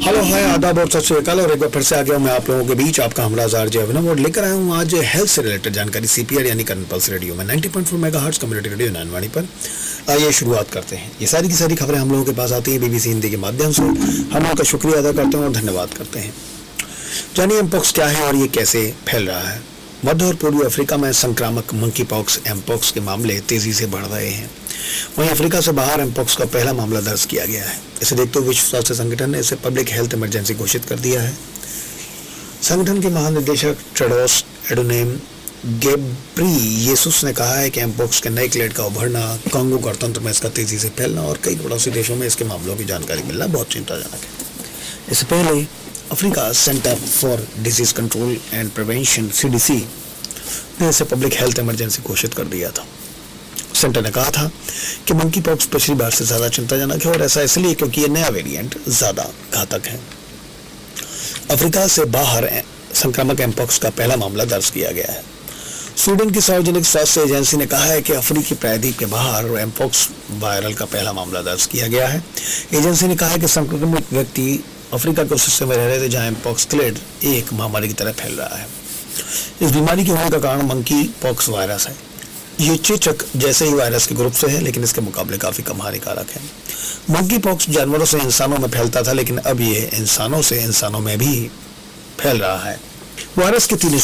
Hello hi आदाब और सत श्री अकाल। और एक बार फिर से आ गया हूँ मैं आप लोगों के बीच, आपका हमरा आरजे अभिनव, और लेकर आया हूँ आज हेल्थ से रिलेटेड जानकारी सीपीआर यानी करंट पल्स रेडियो में 90.4 मेगाहर्ट्ज कम्युनिटी रेडियो नैनवाणी पर। आइए शुरुआत करते हैं। ये सारी की सारी खबरें हम लोगों के पास आती हैं बीबीसी हिंदी के माध्यम से। हम उनका शुक्रिया अदा करते हैं और धन्यवाद करते हैं। जानिए एमपॉक्स क्या है और ये कैसे फैल रहा है। मध्य और पूर्वी अफ्रीका में संक्रामक मंकी पॉक्स एमपॉक्स के मामले तेजी से बढ़ रहे हैं। वहीं अफ्रीका से बाहर एमपॉक्स का पहला मामला दर्ज किया गया है। इसे देखते हुए विश्व स्वास्थ्य संगठन ने इसे पब्लिक हेल्थ इमरजेंसी घोषित कर दिया है। संगठन के महानिदेशक टेड्रोस एडोनम घेब्रेयेसुस ने कहा है कि एमपॉक्स के नए क्लेड का उभरना, कांगो गणतंत्र में इसका तेजी से फैलना और कई पड़ोसी देशों में इसके मामलों की जानकारी मिलना बहुत चिंताजनक है। इससे पहले Africa centre for disease control and prevention CDC ने इसे पब्लिक हेल्थ इमरजेंसी घोषित कर दिया था। सेंटर ने कहा था कि मंकी पॉक्स पिछली बार से ज्यादा चिंताजनक है और ऐसा इसलिए क्योंकि ये नया वेरिएंट ज्यादा घातक है। अफ्रीका से बाहर संक्रामक एमपॉक्स का पहला मामला दर्ज किया गया है। स्वीडन की सार्वजनिक स्वास्थ्य एजेंसी ने कहा है कि अफ्रीकी प्रायद्वीप के बाहर एमपॉक्स वायरल का पहला मामला दर्ज किया गया है। एजेंसी ने कहा है कि संक्रमित व्यक्ति अफ्रीका के उस हिस्से में रह रहे थे जहां एमपॉक्स क्लेड एक महामारी की तरह फैल रहा है। इस बीमारी के होने का कारण मंकी पॉक्स वायरस है। ये चेचक जैसे ही वायरस के ग्रुप से है, लेकिन इसके मुकाबले काफी कम हानिकारक है। मंकी पॉक्स जानवरों से इंसानों में फैलता था, लेकिन अब ये इंसानों से इंसानों में भी फैल रहा है। वायरस के तीन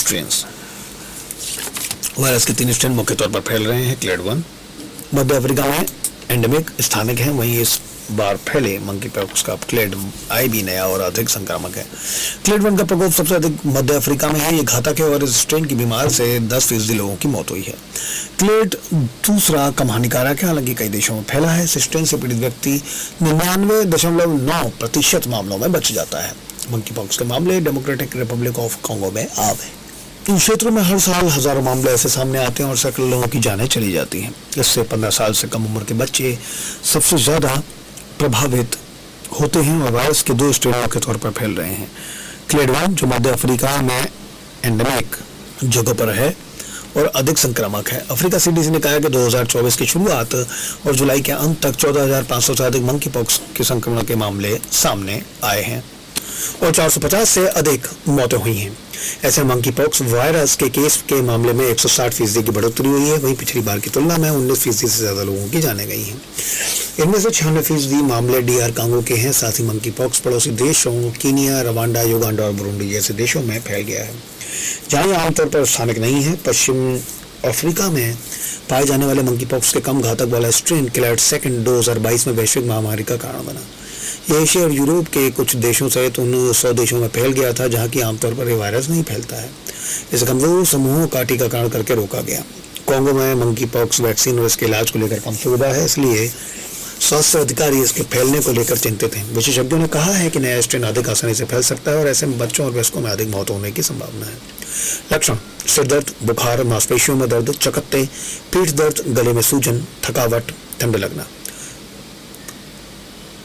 स्ट्रेन मुख्य तौर पर फैल रहे हैं। क्लेड 1 मध्य अफ्रीका में एंडेमिक स्थानिक है, वहीं इस बार फैले मंकी पॉक्स का क्लेड IB नया और अधिक संक्रामक है। क्लेड 1 का प्रकोप सबसे अधिक मध्य अफ्रीका में है। ये घातक है और इस स्ट्रेन की बीमार से 10% लोगों की मौत हुई है। क्लेड 2 कम हानिकारक है, हालांकि कई देशों में फैला है। इस स्ट्रेन से पीड़ित व्यक्ति 99.9% मामलों में बच जाता है। मंकी पॉक्स के मामले डेमोक्रेटिक रिपब्लिक ऑफ कांगो में आम है। इन क्षेत्रों में हर साल हजारों मामले ऐसे सामने आते हैं और सैकड़ों लोगों की जानें चली जाती हैं। इससे 15 साल से कम उम्र के बच्चे सबसे ज्यादा प्रभावित होते हैं और वायरस के 2 स्ट्रेन मुख्य तौर पर फैल रहे हैं। क्लेड 1 जो मध्य अफ्रीका में एंडेमिक जगह पर है और अधिक संक्रामक है। अफ्रीका CDC ने कहा है कि 2024 की शुरुआत और जुलाई के अंत तक 14,500 से अधिक मंकी पॉक्स के संक्रमण के मामले सामने आए हैं और 450 से अधिक मौतें हुई हैं। ऐसे मंकी पॉक्स वायरस के केस के मामले में 160% की बढ़ोतरी हुई है। वहीं पिछली बार की तुलना में 19% से ज्यादा लोगों की जाने गई हैं। इनमें से 96% मामले DR कांगो के हैं। साथ ही मंकी पॉक्स पड़ोसी देशों कीनिया, रवांडा, युगांडा और बुरुंडी जैसे देशों में फैल गया है, जहां आमतौर पर स्थानिक नहीं है। पश्चिम अफ्रीका में पाए जाने वाले मंकी पॉक्स के कम घातक वाला स्ट्रेन क्लेड 2 2022 में वैश्विक महामारी का कारण बना। ये एशिया और यूरोप के कुछ देशों सहित उन 100 देशों में फैल गया था जहां की आमतौर पर यह वायरस नहीं फैलता है। इसे कमजोर समूहों का टीकाकरण करके रोका गया। कांगो में मंकी पॉक्स वैक्सीन और इसके इलाज को लेकर कम सुविधा है, इसलिए स्वास्थ्य अधिकारी इसके फैलने को लेकर चिंतित हैं। विशेषज्ञों ने कहा है कि नया स्ट्रेन अधिक आसानी से फैल सकता है और ऐसे में बच्चों और वयस्कों में अधिक मौत होने की संभावना है। लक्षण: सिर दर्द, बुखार, मांसपेशियों में दर्द, चकत्ते, पीठ दर्द, गले में सूजन, थकावट, ठंड लगना।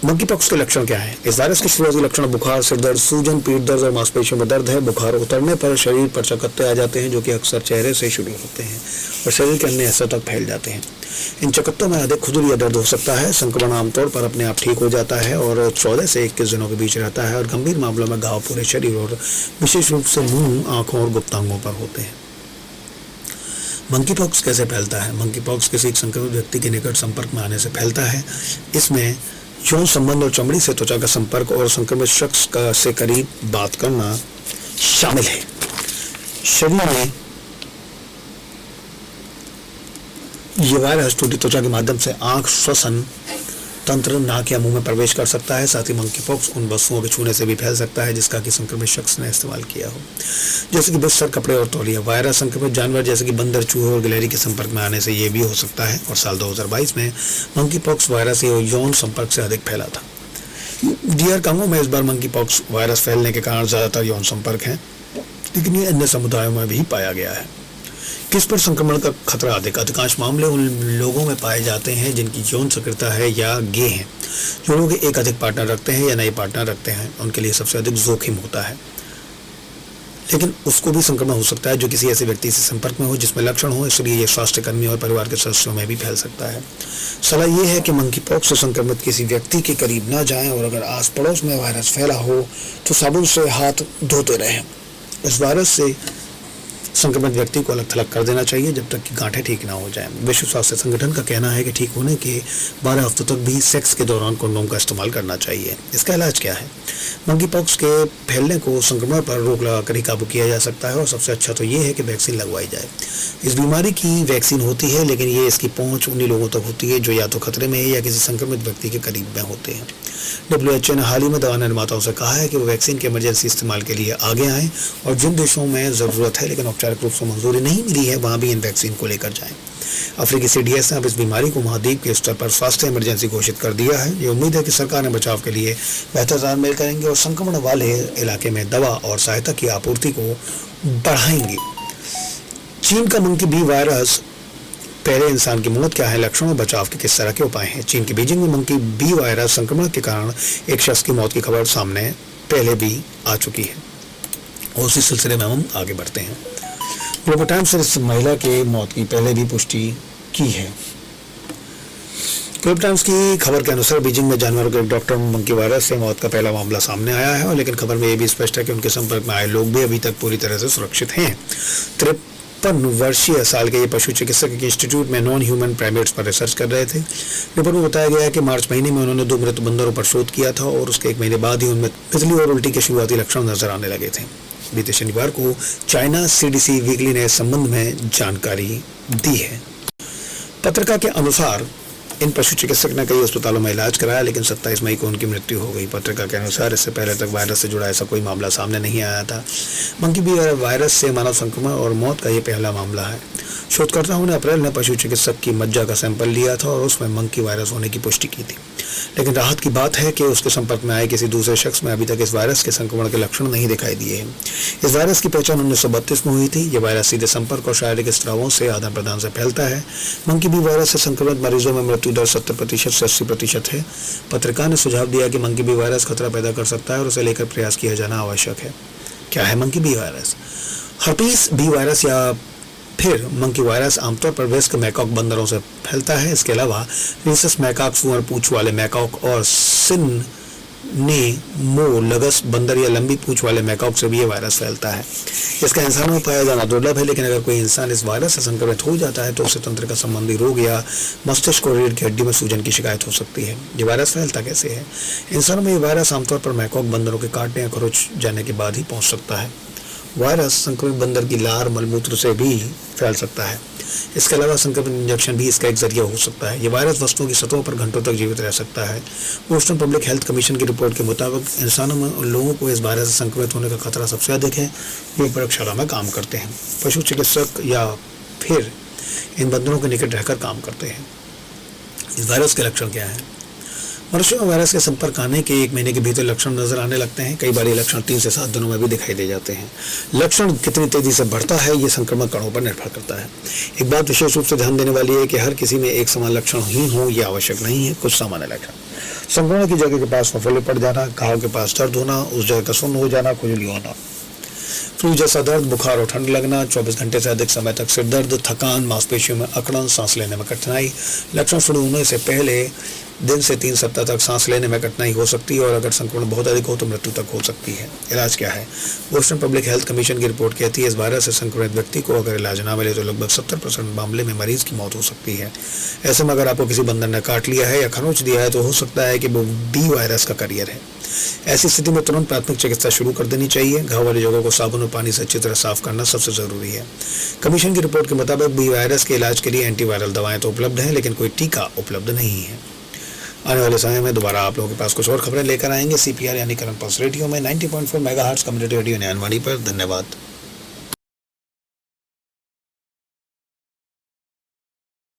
मंकी पॉक्स के लक्षण क्या है? इस वायरस के शुरुआती लक्षण बुखार, सिर दर्द, सूजन, पीठ दर्द और मांसपेशियों में दर्द है। बुखार उतरने पर शरीर पर चकत्ते आ जाते हैं जो कि अक्सर चेहरे से शुरू होते हैं और शरीर के अन्य हिस्सों तक फैल जाते हैं। इन चकत्तों में अधिक खुजली या दर्द हो सकता है। संक्रमण आमतौर पर अपने आप ठीक हो जाता है और 14 से 21 दिनों के बीच रहता है और गंभीर मामलों में घाव पूरे शरीर और विशेष रूप से मुंह, आंखों और गुप्तांगों पर होते हैं। मंकी पॉक्स कैसे फैलता है? मंकी पॉक्स किसी संक्रमित व्यक्ति के निकट संपर्क में आने से फैलता है। इसमें यौन संबंध और चमड़ी से त्वचा का संपर्क और संक्रमित शख्स का से करीब बात करना शामिल है। शरीर में यह वायरस टूटी त्वचा के माध्यम से आंख, श्वसन तंत्र, नाक या मुंह में प्रवेश कर सकता है। साथ ही मंकी पॉक्स उन वस्तुओं के छूने से भी फैल सकता है जिसका कि संक्रमित शख्स ने इस्तेमाल किया हो, जैसे कि बिस्तर, कपड़े और तौलिया। वायरस संक्रमित जानवर जैसे कि बंदर, चूहे और गिलहरी के संपर्क में आने से ये भी हो सकता है। और साल 2022 में मंकी पॉक्स वायरस यौन संपर्क से अधिक फैला था। DR कांगो में इस बार मंकी पॉक्स वायरस फैलने के कारण ज्यादातर यौन संपर्क है, लेकिन ये अन्य समुदायों में भी पाया गया है। किस पर संक्रमण का खतरा अधिक? अधिकांश मामले उन लोगों में पाए जाते हैं जिनकी यौन सक्रियता है या गे हैं। जो लोग एक अधिक पार्टनर रखते हैं या नए पार्टनर रखते हैं, उनके लिए सबसे अधिक जोखिम होता है। लेकिन उसको भी संक्रमण हो सकता है जो किसी ऐसे व्यक्ति से संपर्क में हो जिसमें लक्षण हो, इसलिए ये स्वास्थ्य कर्मी और परिवार के सदस्यों में भी फैल सकता है। सलाह ये है कि मंकी पॉक्स से संक्रमित किसी व्यक्ति के करीब ना जाएं और अगर आस पड़ोस में वायरस फैला हो तो साबुन से हाथ धोते रहें। इस वायरस से संक्रमित व्यक्ति को अलग थलग कर देना चाहिए जब तक कि गांठें ठीक ना हो जाएं। विश्व स्वास्थ्य संगठन का कहना है कि ठीक होने के 12 हफ्तों तक भी सेक्स के दौरान कंडोम का इस्तेमाल करना चाहिए। इसका इलाज क्या है? मंकी पॉक्स के फैलने को संक्रमण पर रोक लगाकर ही काबू किया जा सकता है और सबसे अच्छा तो ये है कि वैक्सीन लगवाई जाए। इस बीमारी की वैक्सीन होती है, लेकिन ये इसकी पहुंच उन्हीं लोगों तक होती है जो या तो खतरे में है या किसी संक्रमित व्यक्ति के करीब में होते हैं। WHO ने हाल ही में दवा निर्माताओं से कहा है कि वो वैक्सीन के इमरजेंसी इस्तेमाल के लिए आगे आएं और जिन देशों में ज़रूरत है लेकिन औपचारिक रूप से मंजूरी नहीं मिली है वहाँ भी इन वैक्सीन को लेकर जाएं। अफ्रीकी CDS ने अब इस बीमारी को महाद्वीप के स्तर पर स्वास्थ्य इमरजेंसी घोषित कर दिया है। ये उम्मीद है कि सरकार ने बचाव के लिए बेहतर तालमेल करेंगे और संक्रमण वाले इलाके में दवा और सहायता की आपूर्ति को बढ़ाएंगे। चीन का मंकी बी वायरस पहले इंसान की मौत क्या है, लक्षण और बचाव के किस तरह के उपाय हैं? चीन की बीजिंग में मंकी बी वायरस संक्रमण के कारण एक शख्स की मौत की खबर सामने पहले भी आ चुकी है और उसी सिलसिले में हम आगे बढ़ते हैं। ग्लोबल टाइम्स ने इस महिला के मौत की पहले भी पुष्टि की है। ग्लोबल टाइम्स की खबर के अनुसार बीजिंग में जानवरों के एक डॉक्टर मंकी वायरस से मौत का पहला मामला सामने आया है, और लेकिन खबर में यह भी स्पष्ट है कि उनके संपर्क में आए लोग भी अभी तक पूरी तरह से सुरक्षित हैं। 53 वर्षीय साल के ये पशु चिकित्सक एक इंस्टीट्यूट में नॉन ह्यूमन प्राइमेट्स पर रिसर्च कर रहे थे। रिपोर्ट में बताया गया है कि मार्च महीने में उन्होंने 2 मृत बंदरों पर शोध किया था और उसके 1 महीने बाद ही उनमें तितली और उल्टी के शुरुआती लक्षण नजर आने लगे थे। बीते शनिवार को चाइना CDC वीकली ने इस संबंध में जानकारी दी है। पत्रिका के अनुसार इन पशु चिकित्सक ने कई अस्पतालों में इलाज कराया, लेकिन 27 मई को उनकी मृत्यु हो गई। पत्रिका के अनुसार इससे पहले तक वायरस से जुड़ा ऐसा कोई मामला सामने नहीं आया था। मंकी बी वायरस से मानव संक्रमण और मौत का ये पहला मामला है। शोधकर्ताओं ने अप्रैल में पशु चिकित्सक की मज्जा का सैंपल लिया था और उसमें मंकी वायरस होने की पुष्टि की थी, लेकिन राहत की बात है कि उसके संपर्क में आए किसी दूसरे शख्स में अभी तक इस वायरस के संक्रमण के लक्षण नहीं दिखाई दिए हैं। इस वायरस की पहचान 1932 में हुई थी। यह वायरस सीधे संपर्क और शारीरिक स्त्रावों से आदान प्रदान से फैलता है। मंकी बी वायरस से संक्रमित मरीजों में मृत्यु दर 70% से 80% है। पत्रिका ने सुझाव दिया कि मंकी बी वायरस खतरा पैदा कर सकता है और उसे लेकर प्रयास किया जाना आवश्यक है। क्या है monkey B virus? Herpes B virus या फिर मंकी वायरस आमतौर पर वेस्ट मैकॉक बंदरों से फैलता है। इसके अलावा रिसस मैकाक, सुअर पूंछ वाले मैकॉक और सिनेमोलगस बंदर या लंबी पूंछ वाले मैकॉक से भी ये वायरस फैलता है। इसका इंसानों में पाया जाना दुर्लभ है, लेकिन अगर कोई इंसान इस वायरस से संक्रमित हो जाता है तो उसे तंत्रिका संबंधी रोग या मस्तिष्क और रीढ़ की हड्डी में सूजन की शिकायत हो सकती है। ये वायरस फैलता कैसे है? इंसानों में ये वायरस आमतौर पर मैकॉक बंदरों के काटने या खरोच जाने के बाद ही पहुंच सकता है। वायरस संक्रमित बंदर की लार मलमूत्र से भी फैल सकता है। इसके अलावा संक्रमित इंजेक्शन भी इसका एक जरिया हो सकता है। ये वायरस वस्तुओं की सतहों पर घंटों तक जीवित रह सकता है। बोस्टन पब्लिक हेल्थ कमीशन की रिपोर्ट के मुताबिक इंसानों में उन लोगों को इस वायरस से संक्रमित होने का खतरा सबसे अधिक है जो प्रयोगशाला में काम करते हैं, पशु चिकित्सक या फिर इन बंदरों के निकट रहकर काम करते हैं। इस वायरस के लक्षण क्या हैं? मनुष्यों में वायरस के संपर्क आने के 1 महीने के भीतर लक्षण नजर आने लगते हैं। कई बार ये लक्षण 3 से 7 दिनों में भी दिखाई दे जाते हैं। लक्षण कितनी तेजी से बढ़ता है ये संक्रमण कणों पर निर्भर करता है। एक बात विशेष रूप से ध्यान देने वाली है कि हर किसी में एक समान लक्षण ही हो ये आवश्यक नहीं है। कुछ सामान्य लक्षण: संक्रमण की जगह के पास फफोले पड़ जाना, घाव के पास दर्द होना, उस जगह का सुन्न हो जाना, खुजली होना, फ्लू जैसा दर्द, बुखार और ठंड लगना, 24 घंटे से अधिक समय तक सिर दर्द, थकान, मांसपेशियों में अकड़न, सांस लेने में कठिनाई। लक्षण शुरू होने से पहले दिन से 3 सप्ताह तक सांस लेने में कठिनाई हो सकती है और अगर संक्रमण बहुत अधिक हो तो मृत्यु तक हो सकती है। इलाज क्या है? बोस्टन पब्लिक हेल्थ कमीशन की रिपोर्ट कहती है इस वायरस से संक्रमित व्यक्ति को अगर इलाज ना मिले तो लगभग 70% मामले में मरीज की मौत हो सकती है। ऐसे में अगर आपको किसी बंदर ने काट लिया है या खरोंच दिया है तो हो सकता है कि वो बी वायरस का करियर है। ऐसी स्थिति में तुरंत प्राथमिक चिकित्सा शुरू कर देनी चाहिए। घाव वाली जगह को साबुन और पानी से अच्छी तरह साफ करना सबसे जरूरी है। कमीशन की रिपोर्ट के मुताबिक बी वायरस के इलाज के लिए एंटीवायरल दवाएं तो उपलब्ध हैं, लेकिन कोई टीका उपलब्ध नहीं है। आने वाले समय में दोबारा आप लोगों के पास कुछ और खबरें लेकर आएंगे CPR यानी करंट पल्स रेडियो में 90.4 मेगाहर्ट्ज कम्युनिटी रेडियो न्यायवाणी पर। धन्यवाद।